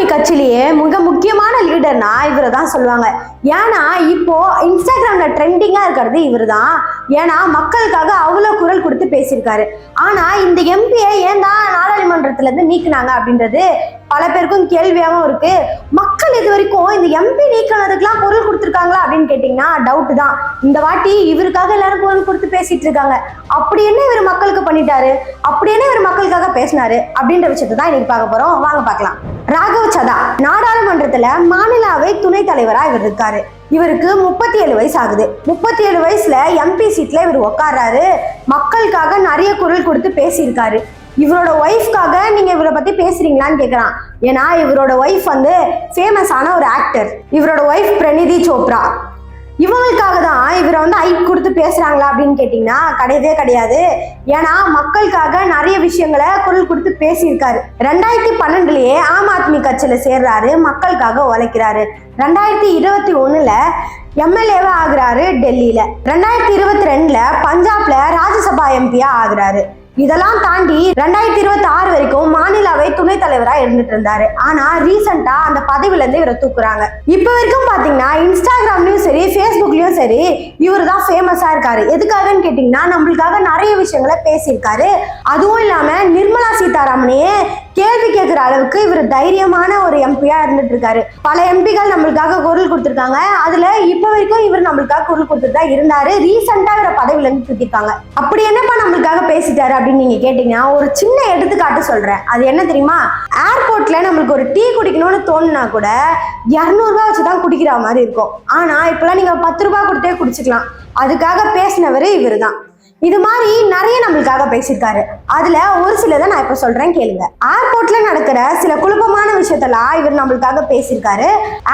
ஆத்மி கட்சியிலேயே மிக முக்கியமான லீடர்னா இவரை தான் சொல்லுவாங்க. ஏன்னா இப்போ இன்ஸ்டாகிராம்ல ட்ரெண்டிங்கா இருக்கிறது இவர் தான். ஏன்னா மக்களுக்காக அவ்வளோ குரல் கொடுத்து பேசியிருக்காரு. ஆனா இந்த எம்பியை ஏன் தான் நாடாளுமன்றத்துல இருந்து நீக்கினாங்க அப்படின்றது பல பேருக்கும் கேள்வியாகவும் இருக்கு. மக்கள் இது வரைக்கும் இந்த எம்பி நீக்கினதுக்கெல்லாம் குரல் கொடுத்துருக்காங்களா அப்படின்னு கேட்டீங்கன்னா டவுட் தான். இந்த வாட்டி இவருக்காக எல்லாரும் குரல் கொடுத்து பேசிட்டு இருக்காங்க. அப்படி என்ன இவர் மக்களுக்கு பண்ணிட்டாரு, அப்படி என்ன இவர் மக்களுக்காக பேசினாரு அப்படின்ற விஷயத்தை தான் இன்னைக்கு பார்க்க போறோம். வாங்க பார்க்கலாம். ராகவ் சதா நாடாளுமன்றத்துல மாநிலவை துணைத் தலைவரா இவர் இருக்காரு. இவருக்கு 37 வயசு ஆகுது. 37 வயசுல எம்பி சீட்ல இவர் உட்கார்றாரு. மக்களுக்காக நிறைய குரல் கொடுத்து பேசியிருக்காரு. இவரோட ஒய்ஃப்காக நீங்க இவரை பத்தி பேசுறீங்களான்னு கேட்கறான். ஏன்னா இவரோட ஒய்ஃப் வந்து ஃபேமஸான ஒரு ஆக்டர். இவரோட ஒய்ஃப் பிரனிதி சோப்ரா. இவங்களுக்காக தான் இவரை வந்து ஐப் கொடுத்து பேசுறாங்களா அப்படின்னு கேட்டீங்கன்னா கிடையவே கிடையாது. ஏன்னா மக்களுக்காக நிறைய விஷயங்களை குரல் கொடுத்து பேசியிருக்காரு. 2012லயே ஆம் ஆத்மி கட்சியில சேர்றாரு. மக்களுக்காக உழைக்கிறாரு. 2021ல எம்எல்ஏவா ஆகுறாரு டெல்லியில. 2022ல பஞ்சாப்ல ராஜ்யசபா எம்பியா ஆகுறாரு. இதெல்லாம் தாண்டி 2026 வரைக்கும் மாநிலவை துணைத் தலைவரா இருந்துட்டு இருந்தாரு. ஆனா ரீசெண்டா அந்த பதவியில இருந்து இவரை தூக்குறாங்க. இப்ப வரைக்கும் பாத்தீங்கன்னா இன்ஸ்டாகிராம்லயும் சரி ஃபேஸ்புக்லயும் சரி இவர் தான் ஃபேமஸா இருக்காரு. எதுக்காகன்னு கேட்டீங்கன்னா நம்மளுக்காக நிறைய விஷயங்களை பேசியிருக்காரு. அதுவும் இல்லாம நிர்மலா சீதாராமனையே கேள்வி கேட்கிற அளவுக்கு இவர் தைரியமான ஒரு எம்பியா இருந்துட்டு இருக்காரு. பல எம்பிகள் நம்மளுக்காக குரல் கொடுத்திருக்காங்க. அதுல இப்ப வரைக்கும் இவர் நம்மளுக்காக குரல் கொடுத்துட்டு தான் இருந்தாரு. ரீசெண்டா இவரை பதவியில இருந்து தூக்கிருக்காங்க. அப்படி என்னப்பா நம்மளுக்காக பேசிட்டாரு அப்படின்னு நீங்க கேட்டீங்கன்னா ஒரு சின்ன எடுத்துக்காட்டு சொல்றேன். அது என்ன தெரியுமா? ஏர்போர்ட்ல நம்மளுக்கு ஒரு டீ குடிக்கணும்னு தோணுனா கூட 200 ரூபாய் வச்சுதான் குடிக்கிற மாதிரி இருக்கும். ஆனா இப்பெல்லாம் நீங்க 10 ரூபாய் கொடுத்தே குடிச்சுக்கலாம். அதுக்காக பேசினவரு இவரு தான். இது மாதிரி நிறைய நம்மளுக்காக பேசியிருக்காரு. அதுல ஒரு சிலதை நான் இப்ப சொல்றேன் கேளுங்க. ஏர்போர்ட்ல நடக்கிற சில குழப்பமான விஷயத்தெல்லாம் இவர் நம்மளுக்காக பேசியிருக்காரு.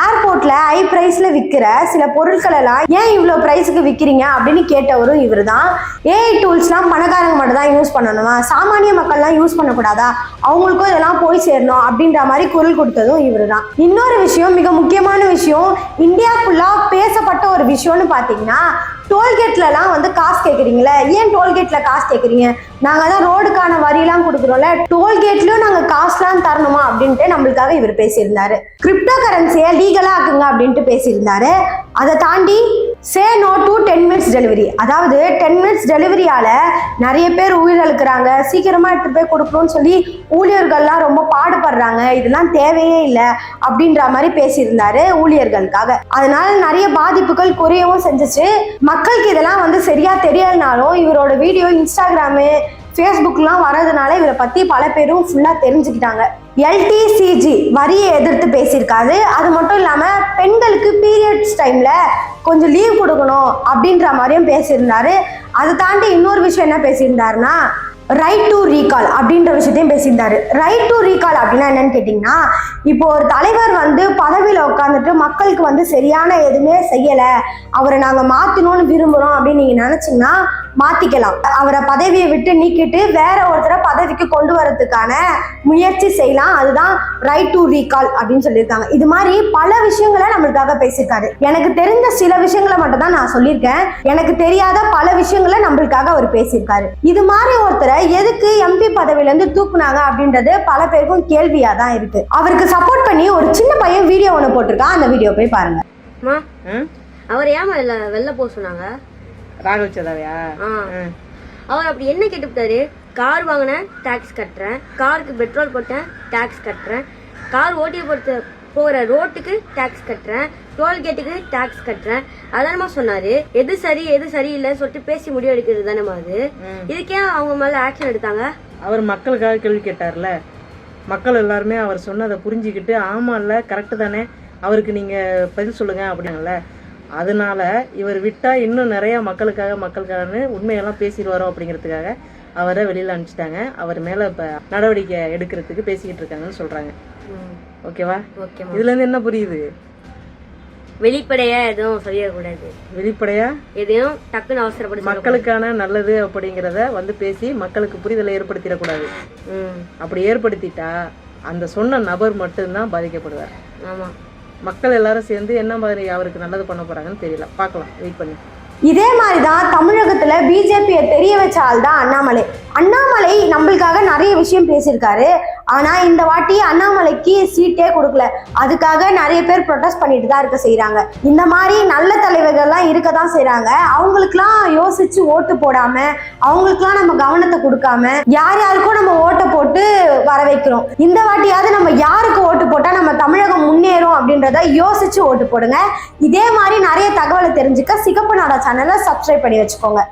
ஏர்போர்ட்ல ஹை பிரைஸ்ல விற்கிற சில பொருட்கள் எல்லாம் ஏன் இவ்வளவு பிரைஸுக்கு விற்கிறீங்க அப்படின்னு கேட்டவரும் இவர் தான். ஏஐ டூல்ஸ்லாம் பணக்காரங்க மட்டும் தான் யூஸ் பண்ணணுமா, சாமானிய மக்கள்லாம் யூஸ் பண்ணக்கூடாதா, அவங்களுக்கும் இதெல்லாம் போய் சேரணும் அப்படின்ற மாதிரி குரல் கொடுத்ததும் இவர் தான். இன்னொரு விஷயம், மிக முக்கியமான விஷயம், இந்தியா ஃபுல்லா பேசப்பட்ட ஒரு விஷயம்னு பாத்தீங்கன்னா டோல்கேட்லாம் வந்து காசு கேட்குறீங்களே, ஏன் டோல்கேட்ல காசு கேட்குறீங்க, நாங்கள் தான் ரோடுக்கான வரியெல்லாம் கொடுக்குறோம்ல, டோல்கேட்லயும் நாங்கள் காசுலாம் தரணுமா அப்படின்ட்டு நம்மளுக்காக இவர் பேசியிருந்தாரு. கிரிப்டோ கரன்சியை லீகலா ஆக்குங்க அப்படின்ட்டு பேசியிருந்தாரு. அதை தாண்டி say no to 10 minutes delivery, அதாவது 10 மினிட்ஸ் டெலிவரியால நிறைய பேர் உயிரிழக்கிறாங்க, சீக்கிரமா எடுத்து போய் கொடுக்கணும்னு சொல்லி ஊழியர்கள்லாம் ரொம்ப பாடுபடுறாங்க, இதெல்லாம் தேவையே இல்லை அப்படின்ற மாதிரி பேசியிருந்தாரு ஊழியர்களுக்காக. அதனால நிறைய பாதிப்புகள் குறையவும் செஞ்சுச்சு. மக்களுக்கு இதெல்லாம் வந்து சரியா தெரியலனாலும் இவரோட வீடியோ இன்ஸ்டாகிராமு ஃபேஸ்புக்லாம் வரதுனால இவரை பத்தி பல பேரும் ஃபுல்லா தெரிஞ்சுக்கிட்டாங்க. எல்டிசிஜி வரியை எதிர்த்து பேசியிருக்காரு. அது மட்டும் இல்லாம பெண்களுக்கு பீரியட்ஸ் டைம்ல கொஞ்சம் லீவ் கொடுக்கணும் அப்படின்ற மாதிரியும் பேசியிருந்தாரு. அதை தாண்டி இன்னொரு விஷயம் என்ன பேசியிருந்தாருன்னா ரைட் டு ரீகால் அப்படின்ற விஷயத்தையும் பேசியிருந்தாரு. ரைட் டு ரீகால் அப்படின்னா என்னன்னு கேட்டீங்கன்னா, இப்போ ஒரு தலைவர் வந்து பதவியில உட்காந்துட்டு மக்களுக்கு வந்து சரியான எதுவுமே செய்யல, அவரை நாங்க மாத்தணும்னு விரும்புறோம் அப்படின்னு நீங்க நினைச்சீங்கன்னா மாத்திக்கலாம். அவரை பதவியை விட்டு நீக்கிட்டு வேற ஒருத்தரை பதவிக்கு கொண்டு வரதுக்கான முயற்சி செய்யலாம். அதுதான் ரைட் டு ரீகால் அப்படின்னு சொல்லியிருக்காங்க. இது மாதிரி பல விஷயங்களை நம்மளுக்காக பேசியிருக்காரு. எனக்கு தெரிஞ்ச சில விஷயங்களை மட்டும் தான் நான் சொல்லியிருக்கேன். எனக்கு தெரியாத பல விஷயங்களை நம்மளுக்காக அவர் பேசியிருக்காரு. இது மாதிரி ஒருத்தரை எதுக்கு எம்பி பதவியில இருந்து தூக்குனாங்க அப்படின்றது பல பேருக்கும் கேள்வியா தான் இருக்கு. அவருக்கு சப்போர்ட் பண்ணி ஒரு சின்ன பையன் வீடியோ ஒண்ணு போட்டிருக்கான். அந்த வீடியோ போய் பாருங்க. அவர் ஏமா வெளில போக சொன்னாங்க? ராகவ் சதாவியா? அவர் அப்படி என்ன கேட்டுட்டாரு? கார் வாங்கினேன் டாக்ஸ் கட்டுறேன், காருக்கு பெட்ரோல் போட்டேன் டாக்ஸ் கட்டுறேன், கார் ஓட்டி போகிற ரோட்டுக்கு டாக்ஸ் கட்டுறேன், டோல்கேட்டுக்கு டாக்ஸ் கட்டுறேன், அதானமா சொன்னாரு. எது சரி எது சரியில்லைன்னு சொல்லிட்டு பேசி முடிவு எடுக்கிறது தானேமா அது. இதுக்கே அவங்க மேல ஆக்ஷன் எடுத்தாங்க? அவர் மக்களுக்காக கேள்வி கேட்டார்ல, மக்கள் எல்லாருமே அவர் சொன்னதை புரிஞ்சுக்கிட்டு ஆமா இல்ல கரெக்டு தானே, அவருக்கு நீங்க பதில் சொல்லுங்க அப்படின்னாங்கல்ல. அதனால இவர் விட்டா இன்னும் நிறைய மக்களுக்காகன்னு உண்மையெல்லாம் பேசிடுவாரோ அப்படிங்கிறதுக்காக அவரை வெளியில அனுப்பிச்சிட்டாங்க. அவர் மேல இப்ப நடவடிக்கை எடுக்கிறதுக்கு பேசிக்கிட்டு இருக்காங்கன்னு சொல்றாங்க. ஓகேவா? இதுல இருந்து என்ன புரியுது? வெளிப்படையா எதுவும் சொல்லிடக்கூடாது. வெளிப்படையா எதையும் டக்குன்னு அவசரப்பட்டு மக்களுக்கான நல்லது அப்படிங்கிறத வந்து பேசி மக்களுக்கு புரிதலை ஏற்படுத்திடக்கூடாது. அப்படி ஏற்படுத்திட்டா அந்த சொன்ன நபர் மட்டும்தான் பாதிக்கப்படுவார். ஆமா, மக்கள் எல்லாரும் சேர்ந்து என்ன மாதிரி அவருக்கு நல்லது பண்ண போறாங்கன்னு தெரியல, பார்க்கலாம், வெயிட் பண்ணி. இதே மாதிரிதான் தமிழகத்துல பிஜேபியை தெரிய வச்ச ஆள் தான் அண்ணாமலை. அண்ணாமலை நம்மளுக்காக நிறைய விஷயம் பேசியிருக்காரு. ஆனா இந்த வாட்டி அண்ணாமலைக்கு சீட்டே கொடுக்கல. அதுக்காக நிறைய பேர் ப்ரொடெஸ்ட் பண்ணிட்டு தான் செய்யறாங்க. இந்த மாதிரி நல்ல தலைவர்கள்லாம் இருக்க தான் செய்யறாங்க. அவங்களுக்குலாம் யோசிச்சு ஓட்டு போடாம, அவங்களுக்குலாம் நம்ம கவனத்தை கொடுக்காம யார் யாருக்கும் நம்ம ஓட்டை போட்டு வர வைக்கிறோம். இந்த வாட்டியாவது நம்ம யாருக்கு ஓட்டு போட்டா நம்ம தமிழகம் முன்னேறும் அப்படின்றத யோசிச்சு ஓட்டு போடுங்க. இதே மாதிரி நிறைய தகவலை தெரிஞ்சுக்க சிகப்பு நாடா சேனலை சப்ஸ்கிரைப் பண்ணி வச்சுக்கோங்க.